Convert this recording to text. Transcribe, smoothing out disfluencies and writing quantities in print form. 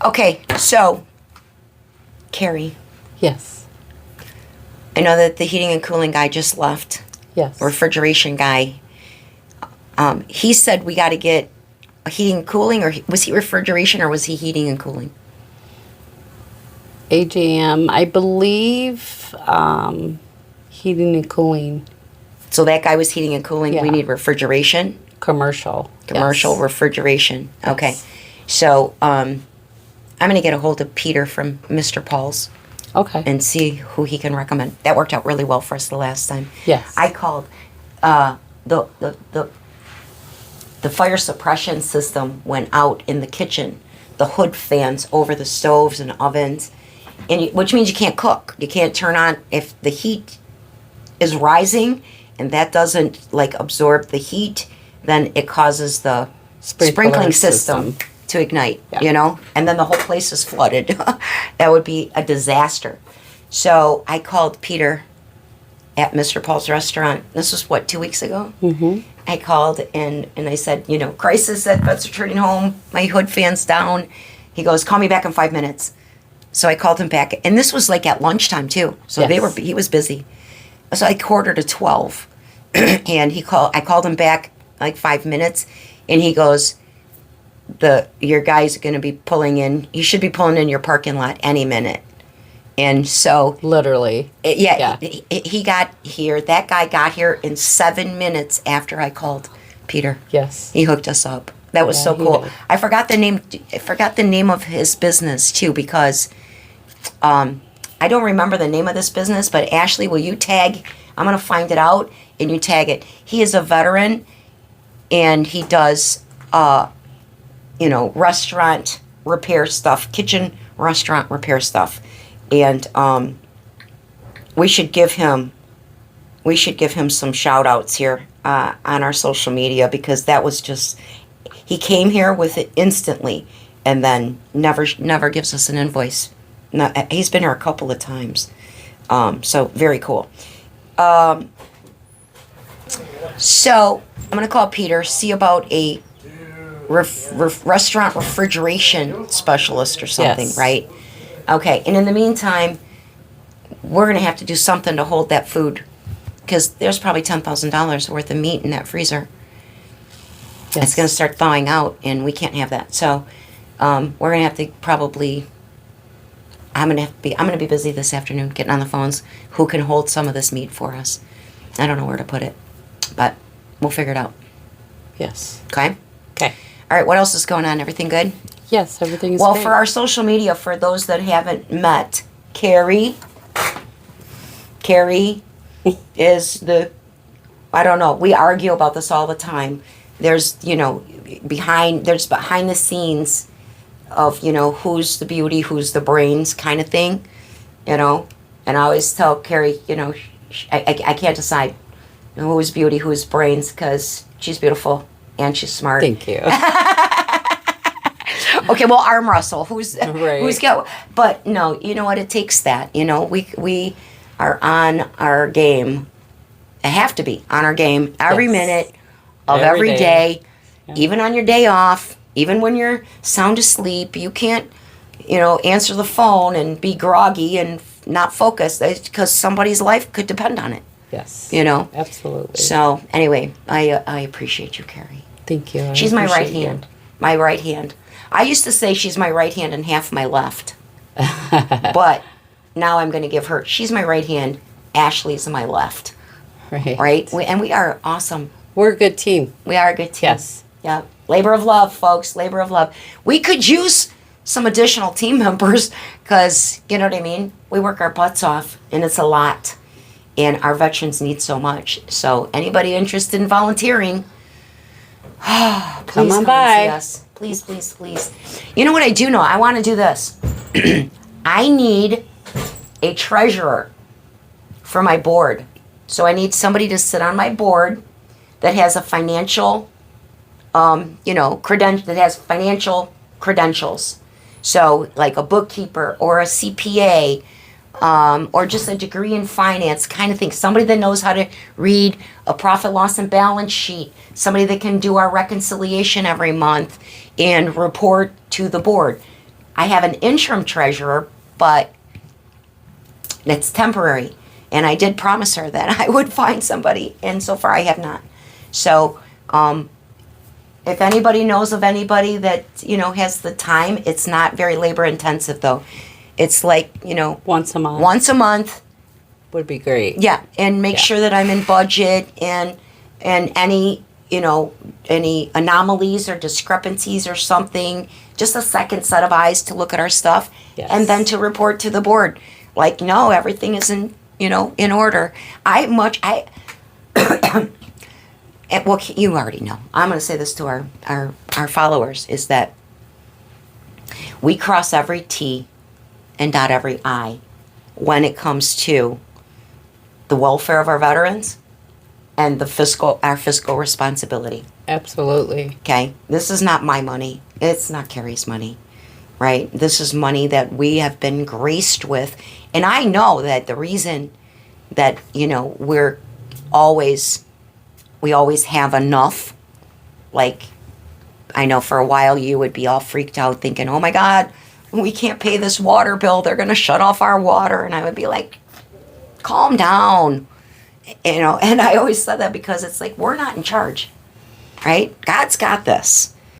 Okay, so, Carrie, Yes. I know that the heating and cooling guy just left. Yes. Refrigeration guy. He said we got to get a heating and cooling, or was he refrigeration, or was he heating and cooling? AJM, I believe, heating and cooling. So that guy was heating and cooling. Yeah. We need refrigeration. Commercial. Commercial Yes. refrigeration. Okay. Yes. So I'm going to get a hold of Peter from Mr. Paul's Okay. and see who he can recommend. That worked out really well for us the last time. Yes. I called the fire suppression system went out in the kitchen. The hood fans over the stoves and ovens, and which means you can't cook. You can't turn on if the heat is rising, and that doesn't like absorb the heat. Then it causes the sprinkling system to ignite. Yeah. You know, and then the whole place is flooded. That would be a disaster. So I called Peter at Mr. Paul's restaurant. This was what, 2 weeks ago? Mm-hmm. I called and I said, you know, crisis at Vets Returning Home. My hood fan's down. He goes, call me back in 5 minutes. So I called him back, and this was like at lunchtime too. So Yes. he was busy. So I quarter to 12, and I called him back like 5 minutes, and he goes, your guy's going to be pulling in. You should be pulling in your parking lot any minute. And so Literally. he got here. That guy got here in 7 minutes after I called Peter. Yes. He hooked us up. That was Yeah, so he cool. did. I forgot the name of his business too, because I don't remember the name of this business. But Ashley, will you tag? I'm gonna find it out and you tag it. He is a veteran, and he does restaurant repair stuff, kitchen restaurant repair stuff, and we should give him some shout outs here on our social media, because that was just, he came here with it instantly and then never gives us an invoice. He's been here a couple of times. So very cool. So I'm going to call Peter, see about a restaurant refrigeration specialist or something, Yes. right? Okay, and in the meantime, we're going to have to do something to hold that food, because there's probably $10,000 worth of meat in that freezer. Yes. It's going to start thawing out, and we can't have that. So we're going to have to probably, I'm going to be busy this afternoon getting on the phones. Who can hold some of this meat for us? I don't know where to put it, but we'll figure it out. Yes. Okay? Okay. All right, what else is going on? Everything good? Yes, everything is Well, great. for our social media, for those that haven't met, Carrie is I don't know, we argue about this all the time. There's, behind the scenes of, who's the beauty, who's the brains kind of thing, and I always tell Carrie, I can't decide who's beauty, who's brains, because she's beautiful and she's smart. Thank you. Okay, well, arm wrestle. Who's Right. got? But no, you know what? It takes that. We are on our game. I have to be on our game every Yes. minute of Every every day. day, even on your day off, even when you're sound asleep. You can't, answer the phone and be groggy and not focused, because somebody's life could depend on it. Yes. So Absolutely. anyway, I appreciate you, Carrie. Thank you. I She's my right appreciate you. hand. My right hand. I used to say she's my right hand and half my left. But now I'm going to give her, she's my right hand, Ashley's my left. Right? We are awesome. We're a good team. We are a good team. Yes. Yeah. Labor of love, folks. Labor of love. We could use some additional team members, because, you know what I mean? We work our butts off, and it's a lot. And our veterans need so much. So anybody interested in volunteering, please Come on and by. see us. Please, please, please. You know what I do know? I want to do this. I need a treasurer for my board. So I need somebody to sit on my board that has a financial, that has financial credentials. So like a bookkeeper or a CPA, or just a degree in finance kind of thing. Somebody that knows how to read a profit, loss, and balance sheet. Somebody that can do our reconciliation every month and report to the board. I have an interim treasurer, but it's temporary. And I did promise her that I would find somebody, and so far I have not. So, if anybody knows of anybody that, has the time, it's not very labor intensive though. It's like, Once a month. once a month. Would be great. Yeah, and make Yeah. sure that I'm in budget and any, any anomalies or discrepancies or something, just a second set of eyes to look at our stuff, Yes. and then to report to the board. Like, no, everything is in order. Well, you already know. I'm going to say this to our followers, is that we cross every T and dot every I when it comes to the welfare of our veterans and our fiscal responsibility. Absolutely. Okay? This is not my money. It's not Carrie's money, right? This is money that we have been graced with. And I know that the reason that, we always have enough, like, I know for a while you would be all freaked out thinking, oh my God, we can't pay this water bill. They're going to shut off our water. And I would be like, calm down. And I always said that because it's like, we're not in charge, right? God's got this.